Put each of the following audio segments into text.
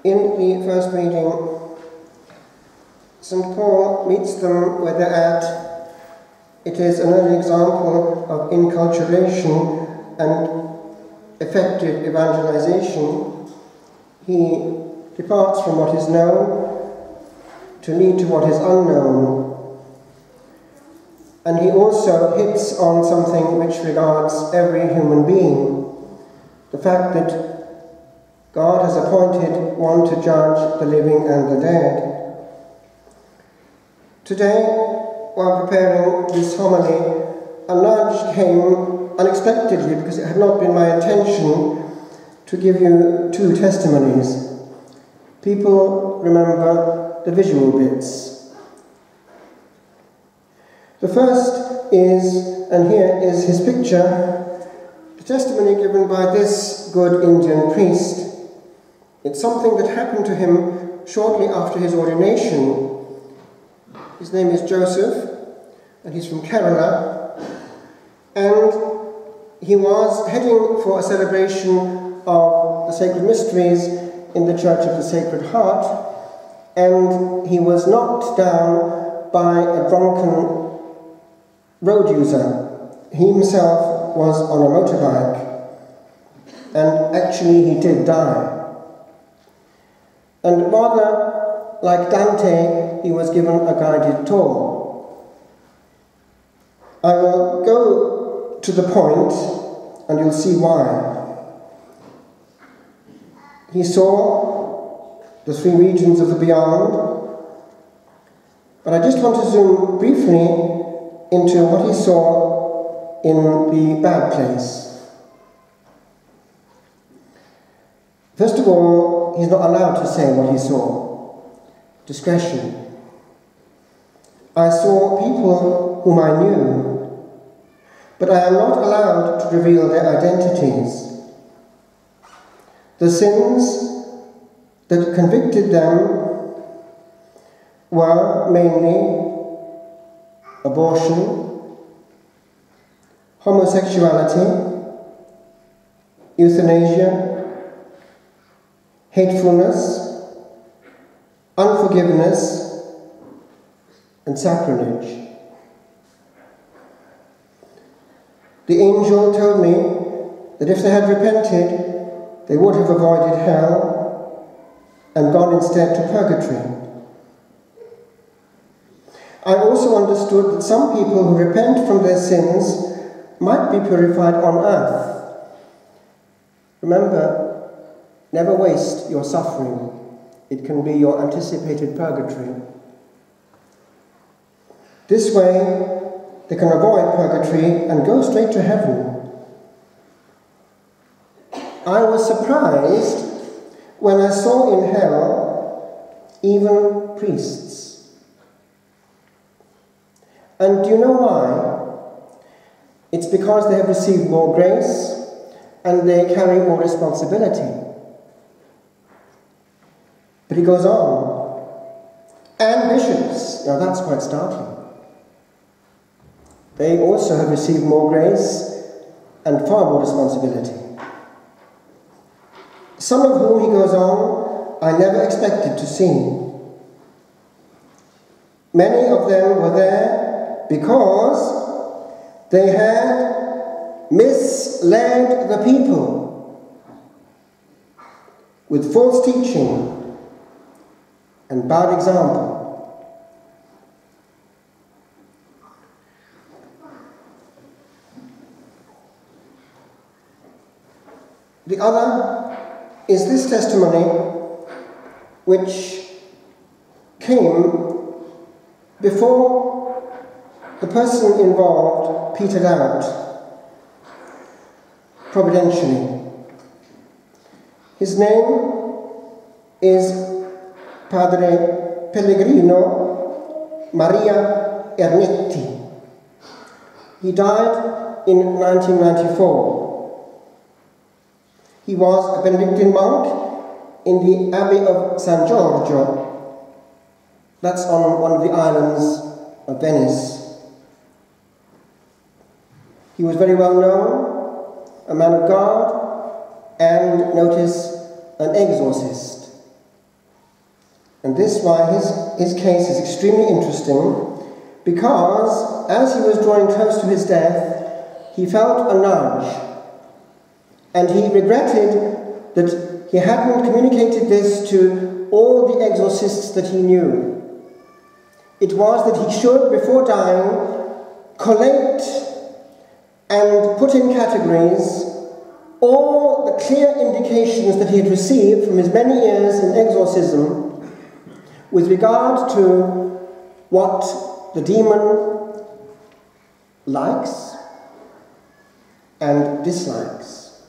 In the first reading, St. Paul meets them where they're at. It is an early example of inculturation and effective evangelization. He departs from what is known to lead to what is unknown. And he also hits on something which regards every human being, the fact that God has appointed one to judge the living and the dead. Today, while preparing this homily, a nudge came unexpectedly because it had not been my intention to give you two testimonies. People remember the visual bits. The first is, and here is his picture, the testimony given by this good Indian priest. It's something that happened to him shortly after his ordination. His name is Joseph, and he's from Kerala, and he was heading for a celebration of the sacred mysteries in the Church of the Sacred Heart, and he was knocked down by a drunken road user. He himself was on a motorbike, and actually he did die. And rather like Dante, he was given a guided tour. I will go to the point, and you'll see why. He saw the three regions of the beyond, but I just want to zoom briefly into what he saw in the bad place. First of all, he's not allowed to say what he saw. Discretion. I saw people whom I knew, but I am not allowed to reveal their identities. The sins that convicted them were mainly abortion, homosexuality, euthanasia, hatefulness, unforgiveness, and sacrilege. The angel told me that if they had repented, they would have avoided hell and gone instead to purgatory. I also understood that some people who repent from their sins might be purified on earth. Remember, never waste your suffering. It can be your anticipated purgatory. This way, they can avoid purgatory and go straight to heaven. I was surprised when I saw in hell even priests. And do you know why? It's because they have received more grace and they carry more responsibility. But he goes on. And bishops. Now that's quite startling. They also have received more grace and far more responsibility. Some of whom, he goes on, I never expected to see. Many of them were there because they had misled the people with false teaching and bad example. The other is this testimony, which came before the person involved petered out, providentially. His name is Padre Pellegrino Maria Ernetti. He died in 1994. He was a Benedictine monk in the Abbey of San Giorgio. That's on one of the islands of Venice. He was very well known, a man of God, and, notice, an exorcist. And this is why his case is extremely interesting, because as he was drawing close to his death, he felt a nudge, and he regretted that he hadn't communicated this to all the exorcists that he knew. It was that he should, before dying, collate and put in categories all the clear indications that he had received from his many years in exorcism with regard to what the demon likes and dislikes.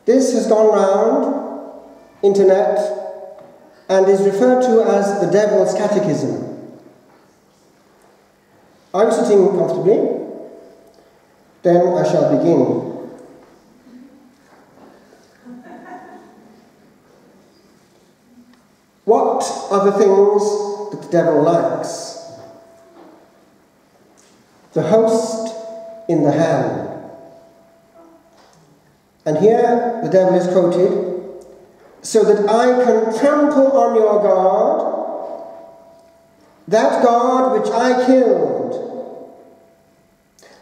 This has gone round internet and is referred to as the Devil's Catechism. I'm sitting comfortably, then I shall begin. What are the things that the devil likes? The host in the hand. And here the devil is quoted, so that I can trample on your God, that God which I killed,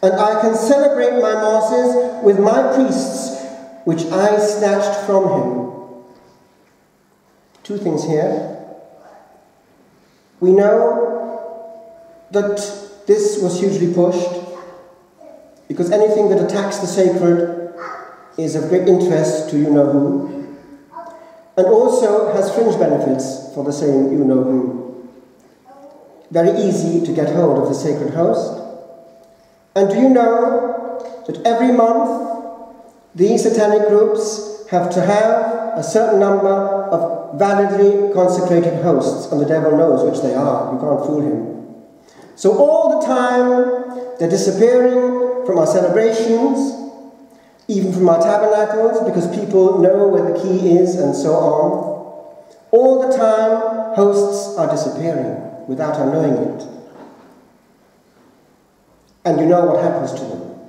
and I can celebrate my masses with my priests, which I snatched from him. Two things here. We know that this was hugely pushed, because anything that attacks the sacred is of great interest to you-know-who, and also has fringe benefits for the same you-know-who. Very easy to get hold of the sacred host. And do you know that every month these satanic groups have to have a certain number of validly consecrated hosts, and the devil knows which they are. You can't fool him. So all the time they're disappearing from our celebrations, even from our tabernacles, because people know where the key is and so on. All the time hosts are disappearing without our knowing it. And you know what happens to them.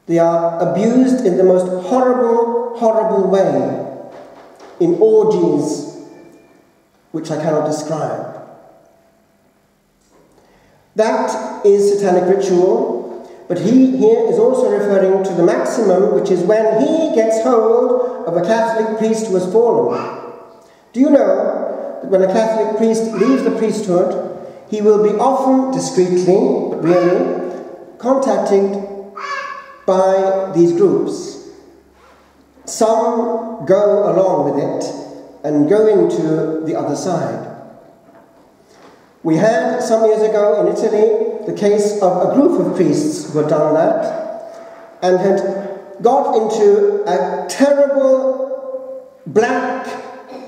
They are abused in the most horrible, horrible way, in orgies which I cannot describe. That is satanic ritual, but he here is also referring to the maximum, which is when he gets hold of a Catholic priest who has fallen. Do you know that when a Catholic priest leaves the priesthood, he will be often discreetly, but really, contacted by these groups? Some go along with it and go into the other side. We had some years ago in Italy the case of a group of priests who had done that and had got into a terrible black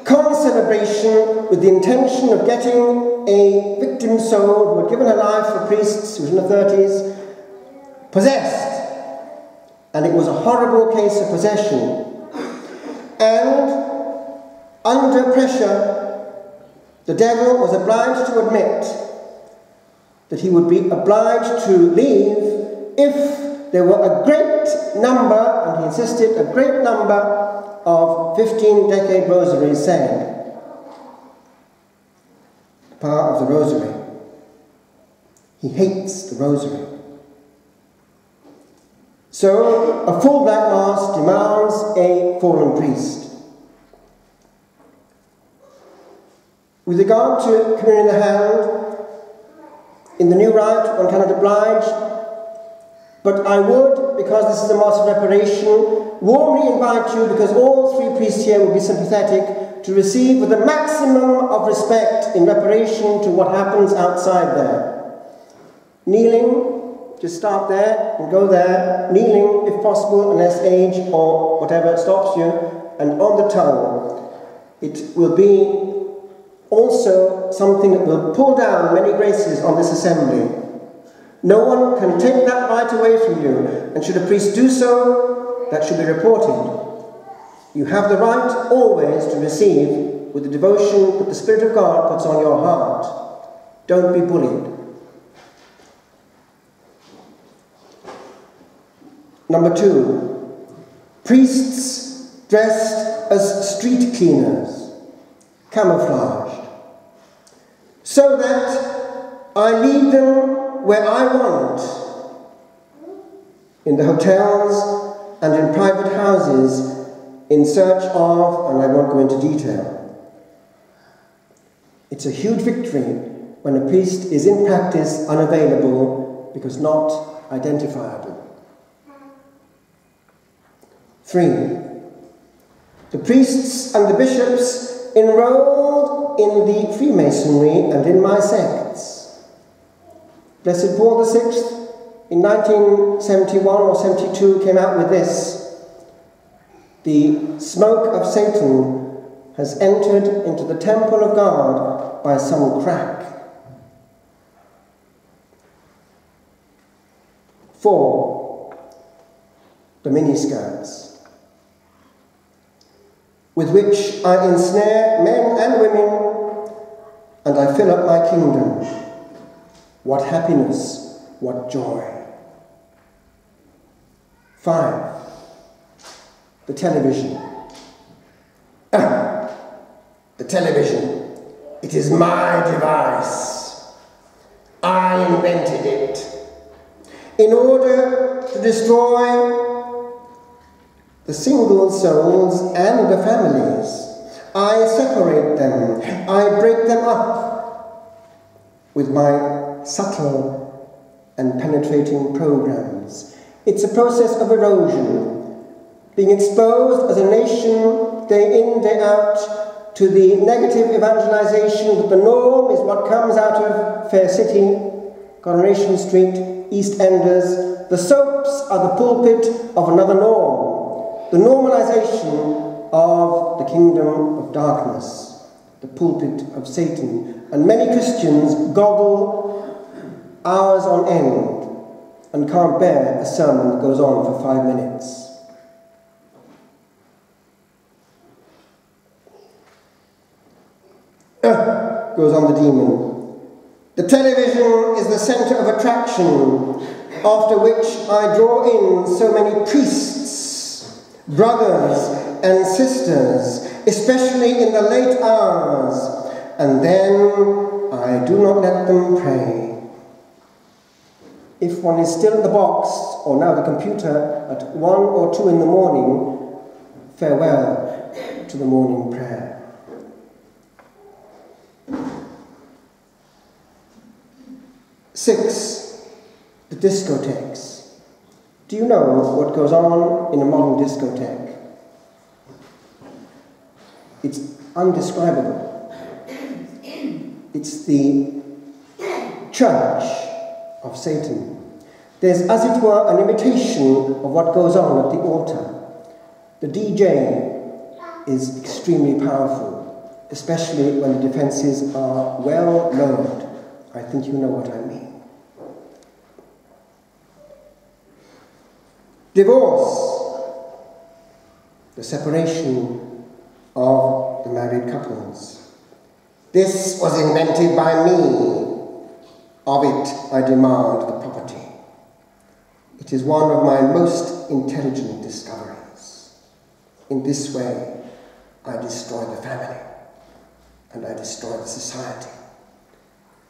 con-celebration with the intention of getting a victim soul who had given her life for priests, who was in her 30s, possessed. And it was a horrible case of possession. And under pressure, the devil was obliged to admit that he would be obliged to leave if there were a great number, and he insisted, a great number of 15-decade rosaries said. The power of the rosary. He hates the rosary. So, a full black mass demands a fallen priest. With regard to communion in the hand, in the new rite one cannot oblige, but I would, because this is a mass of reparation, warmly invite you, because all three priests here will be sympathetic, to receive with the maximum of respect in reparation to what happens outside there. Kneeling, just start there and go there, kneeling if possible, unless age or whatever stops you, and on the tongue. It will be also something that will pull down many graces on this assembly. No one can take that right away from you, and should a priest do so, that should be reported. You have the right always to receive with the devotion that the Spirit of God puts on your heart. Don't be bullied. Number 2, priests dressed as street cleaners camouflaged, so that I lead them where I want, in the hotels and in private houses, in search of, and I won't go into detail. It's a huge victory when a priest is in practice unavailable because not identifiable. 3. The priests and the bishops enrolled in the Freemasonry and in my sects. Blessed Paul VI in 1971 or 72 came out with this: the smoke of Satan has entered into the temple of God by some crack. 4. The miniskirts, with which I ensnare men and women, and I fill up my kingdom. What happiness, what joy. 5. The television. The television. It is my device. I invented it. In order to destroy the single souls and the families, I separate them. I break them up with my subtle and penetrating programs. It's a process of erosion, being exposed as a nation day in, day out to the negative evangelization that the norm is what comes out of Fair City, Coronation Street, EastEnders. The soaps are the pulpit of another norm, the normalization of the kingdom of darkness, the pulpit of Satan. And many Christians goggle hours on end and can't bear a sermon that goes on for 5 minutes. Goes on the demon. The television is the centre of attraction, after which I draw in so many priests, brothers and sisters, especially in the late hours, and then I do not let them pray. If one is still in the box, or now the computer, at 1 or 2 in the morning, farewell to the morning prayer. 6. The discotheques. Do you know what goes on in a modern discotheque? It's undescribable. It's the church of Satan. There's, as it were, an imitation of what goes on at the altar. The DJ is extremely powerful, especially when the defences are well lowered. I think you know what I mean. Divorce, the separation of the married couples. This was invented by me. Of it I demand the property. It is one of my most intelligent discoveries. In this way, I destroy the family, and I destroy the society,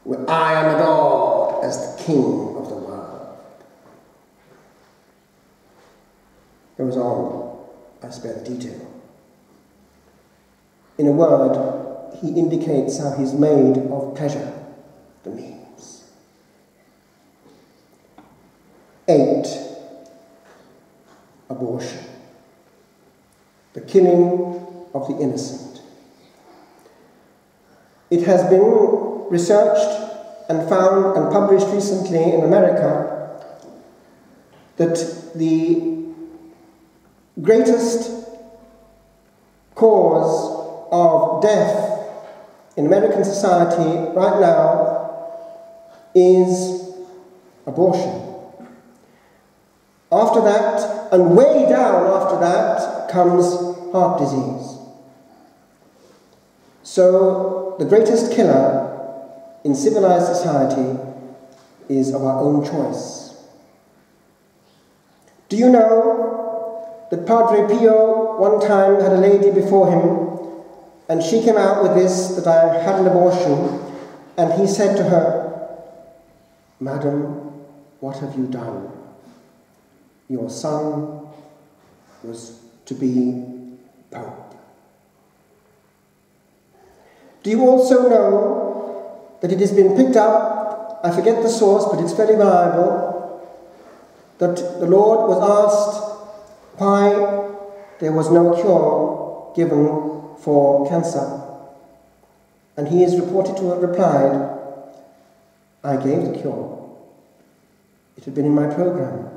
where I am adored as the king of the world. Goes on, I spare the detail. In a word, he indicates how he's made of pleasure the means. 8. Abortion. The killing of the innocent. It has been researched and found and published recently in America that the greatest cause of death in American society right now is abortion. After that, and way down after that, comes heart disease. So the greatest killer in civilized society is of our own choice. Do you know that Padre Pio one time had a lady before him And she came out with this, that I had an abortion, and he said to her, "Madam, what have you done? Your son was to be Pope." Do you also know that it has been picked up, I forget the source, but it's very reliable, that the Lord was asked why there was no cure given for cancer. And he is reported to have replied, "I gave the cure. It had been in my program.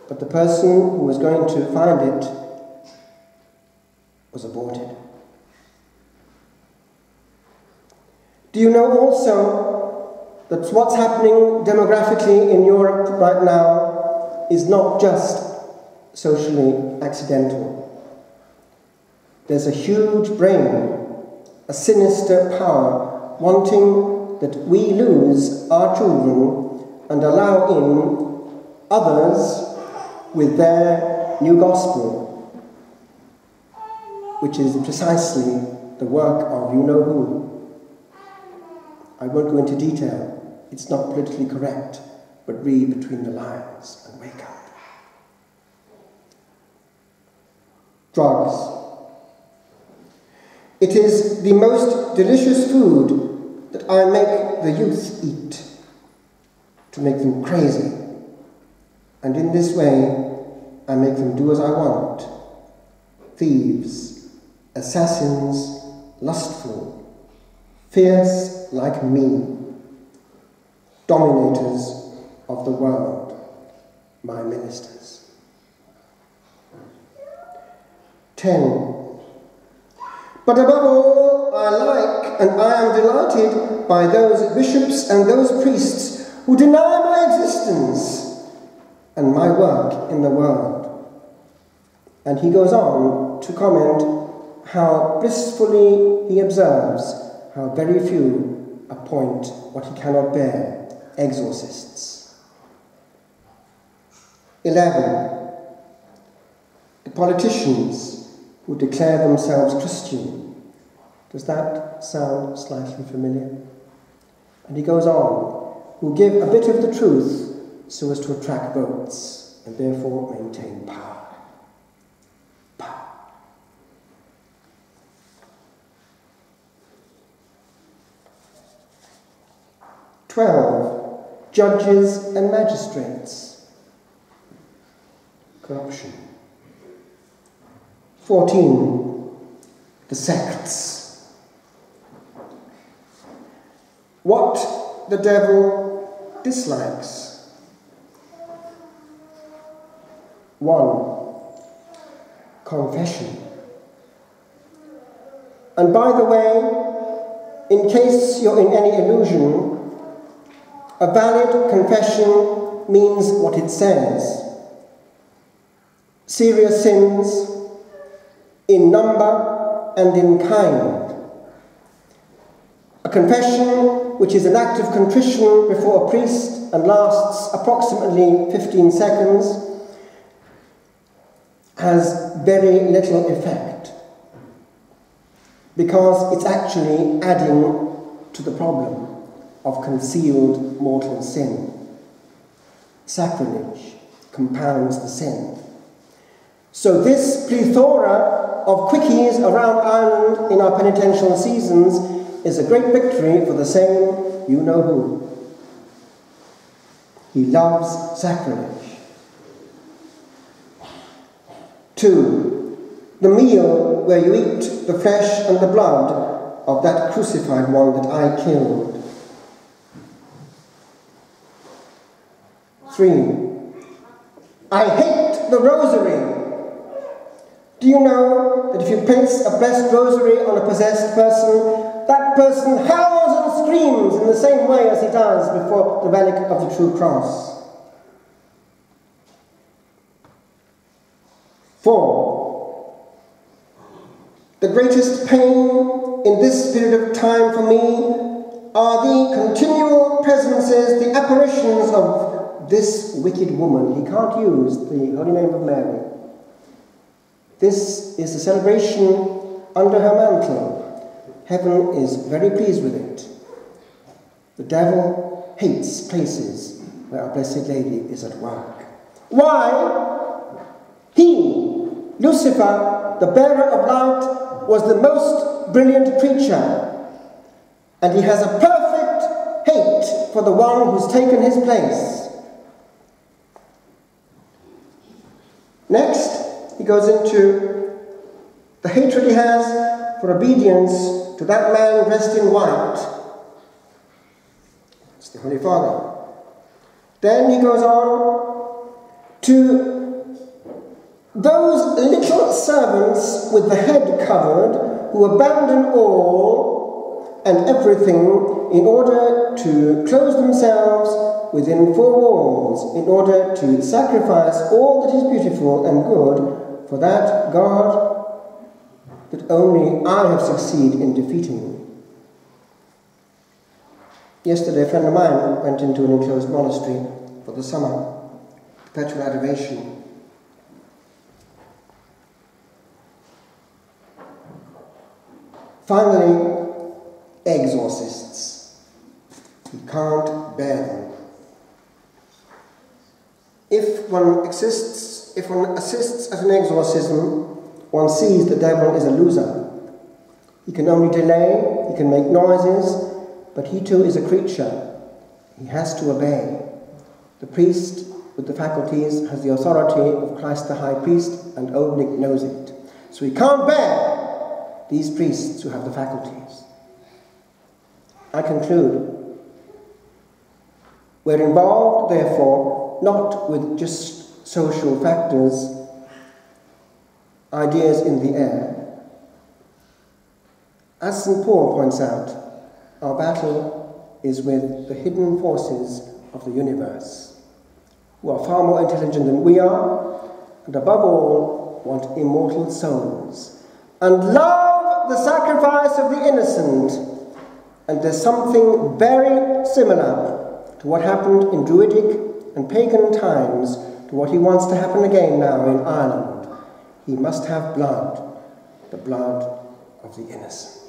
But the person who was going to find it was aborted." Do you know also that what's happening demographically in Europe right now is not just socially accidental? There's a huge brain, a sinister power, wanting that we lose our children and allow in others with their new gospel, which is precisely the work of you-know-who. I won't go into detail. It's not politically correct, but read between the lines and wake up. Drugs. It is the most delicious food that I make the youth eat, to make them crazy. And in this way, I make them do as I want. Thieves, assassins, lustful, fierce like me, dominators of the world, my ministers. 10. But above all, I like and I am delighted by those bishops and those priests who deny my existence and my work in the world. And he goes on to comment how blissfully he observes how very few appoint what he cannot bear, exorcists. 11. The politicians who declare themselves Christian. Does that sound slightly familiar? And he goes on, who give a bit of the truth so as to attract votes and therefore maintain power. Power. 12. Judges and magistrates. Corruption. 14. The sects. What the devil dislikes. 1. Confession. And by the way, in case you're in any illusion, a valid confession means what it says. Serious sins, in number and in kind. A confession, which is an act of contrition before a priest and lasts approximately 15 seconds, has very little effect, because it's actually adding to the problem of concealed mortal sin. Sacrilege compounds the sin. So this plethora of quickies around Ireland in our penitential seasons is a great victory for the same you-know-who. He loves sacrilege. 2. The meal where you eat the flesh and the blood of that crucified one that I killed. 3. I hate the Rosary. Do you know that if you place a blessed rosary on a possessed person, that person howls and screams in the same way as he does before the relic of the true cross? 4. The greatest pain in this period of time for me are the continual presences, the apparitions of this wicked woman. He can't use the holy name of Mary. This is the celebration under her mantle. Heaven is very pleased with it. The devil hates places where Our Blessed Lady is at work. Why? He, Lucifer, the bearer of light, was the most brilliant creature, and he has a perfect hate for the one who's taken his place. Next, he goes into the hatred he has for obedience to that man dressed in white. It's the Holy Father. Then he goes on to those little servants with the head covered who abandon all and everything in order to close themselves within four walls, in order to sacrifice all that is beautiful and good for that God that only I have succeeded in defeating. Yesterday, a friend of mine went into an enclosed monastery for the summer, perpetual adoration. Finally, exorcists. He can't bear them. If one assists at an exorcism, one sees the devil is a loser. He can only delay, he can make noises, but he too is a creature. He has to obey. The priest with the faculties has the authority of Christ the High Priest, and Old Nick knows it. So he can't bear these priests who have the faculties. I conclude, we're involved, therefore, not with just social factors, ideas in the air. As St. Paul points out, our battle is with the hidden forces of the universe, who are far more intelligent than we are, and above all, want immortal souls, and love the sacrifice of the innocent. And there's something very similar to what happened in Druidic and pagan times to what he wants to happen again now in Ireland. He must have blood, the blood of the innocent.